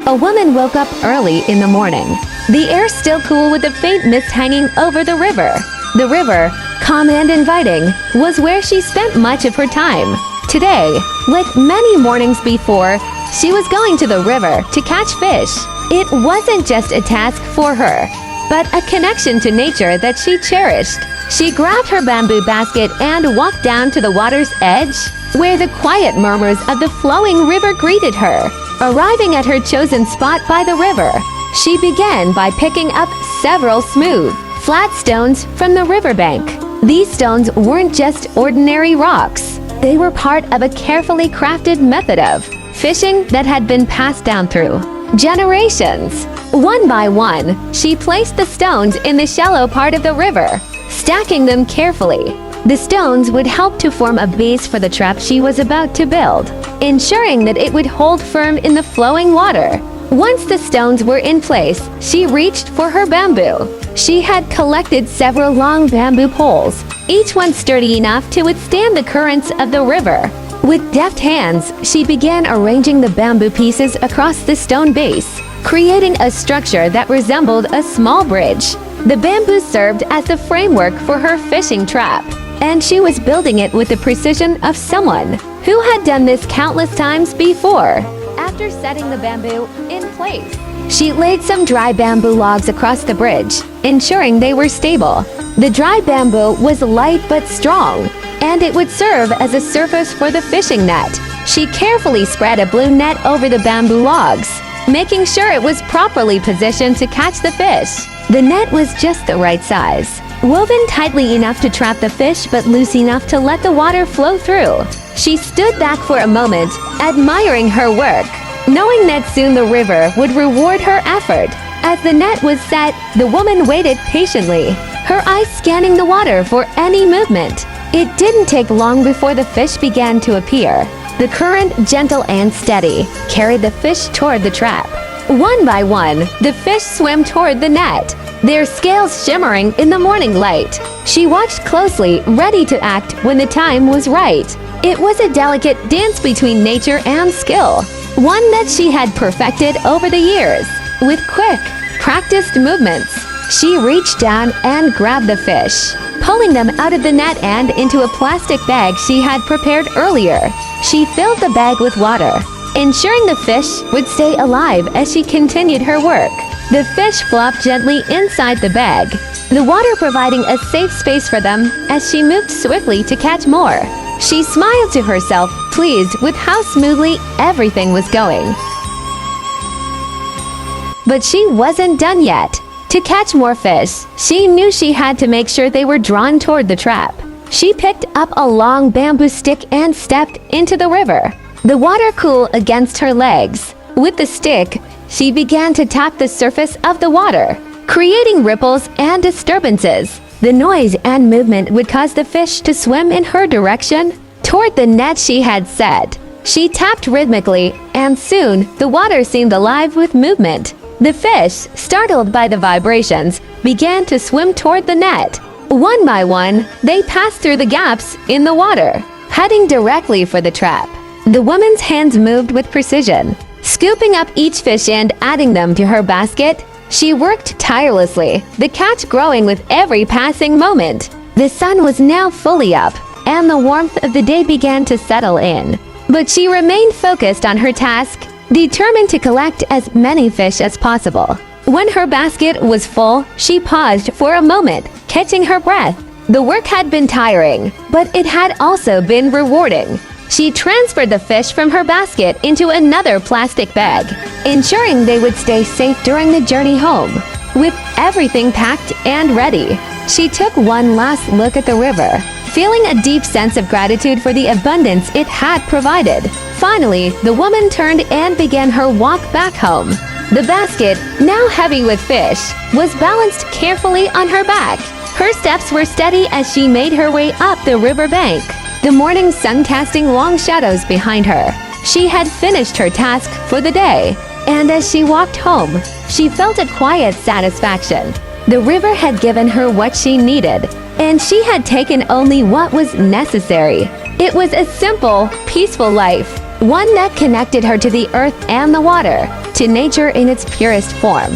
A woman woke up early in the morning. The air still cool with a faint mist hanging over the river. The river, calm and inviting, was where she spent much of her time. Today, like many mornings before, she was going to the river to catch fish. It wasn't just a task for her, but a connection to nature that she cherished. She grabbed her bamboo basket and walked down to the water's edge, where the quiet murmurs of the flowing river greeted her. Arriving at her chosen spot by the river, she began by picking up several smooth, flat stones from the riverbank. These stones weren't just ordinary rocks. They were part of a carefully crafted method of fishing that had been passed down through generations. One by one, she placed the stones in the shallow part of the river, stacking them carefully. The stones would help to form a base for the trap she was about to build, ensuring that it would hold firm in the flowing water. Once the stones were in place, she reached for her bamboo. She had collected several long bamboo poles, each one sturdy enough to withstand the currents of the river. With deft hands, she began arranging the bamboo pieces across the stone base, creating a structure that resembled a small bridge. The bamboo served as the framework for her fishing trap, and she was building it with the precision of someone who had done this countless times before. After setting the bamboo in place, she laid some dry bamboo logs across the bridge, ensuring they were stable. The dry bamboo was light but strong, and it would serve as a surface for the fishing net. She carefully spread a blue net over the bamboo logs, making sure it was properly positioned to catch the fish. The net was just the right size, woven tightly enough to trap the fish but loose enough to let the water flow through. She stood back for a moment, admiring her work, knowing that soon the river would reward her effort. As the net was set, the woman waited patiently, her eyes scanning the water for any movement. It didn't take long before the fish began to appear. The current, gentle and steady, carried the fish toward the trap. One by one, the fish swam toward the net, their scales shimmering in the morning light. She watched closely, ready to act when the time was right. It was a delicate dance between nature and skill, one that she had perfected over the years. With quick, practiced movements, she reached down and grabbed the fish, pulling them out of the net and into a plastic bag she had prepared earlier. She filled the bag with water, ensuring the fish would stay alive as she continued her work. The fish flopped gently inside the bag, the water providing a safe space for them as she moved swiftly to catch more. She smiled to herself, pleased with how smoothly everything was going. But she wasn't done yet. To catch more fish, she knew she had to make sure they were drawn toward the trap. She picked up a long bamboo stick and stepped into the river, the water cool against her legs. With the stick, she began to tap the surface of the water, creating ripples and disturbances. The noise and movement would cause the fish to swim in her direction toward the net she had set. She tapped rhythmically, and soon the water seemed alive with movement. The fish, startled by the vibrations, began to swim toward the net. One by one, they passed through the gaps in the water, heading directly for the trap. The woman's hands moved with precision, scooping up each fish and adding them to her basket. She worked tirelessly, the catch growing with every passing moment. The sun was now fully up, and the warmth of the day began to settle in. But she remained focused on her task, determined to collect as many fish as possible. When her basket was full, she paused for a moment, catching her breath. The work had been tiring, but it had also been rewarding. She transferred the fish from her basket into another plastic bag, ensuring they would stay safe during the journey home. With everything packed and ready, she took one last look at the river, feeling a deep sense of gratitude for the abundance it had provided. Finally, the woman turned and began her walk back home. The basket, now heavy with fish, was balanced carefully on her back. Her steps were steady as she made her way up the river bank, the morning sun casting long shadows behind her. She had finished her task for the day, and as she walked home, she felt a quiet satisfaction. The river had given her what she needed, and she had taken only what was necessary. It was a simple, peaceful life, one that connected her to the earth and the water, to nature in its purest form.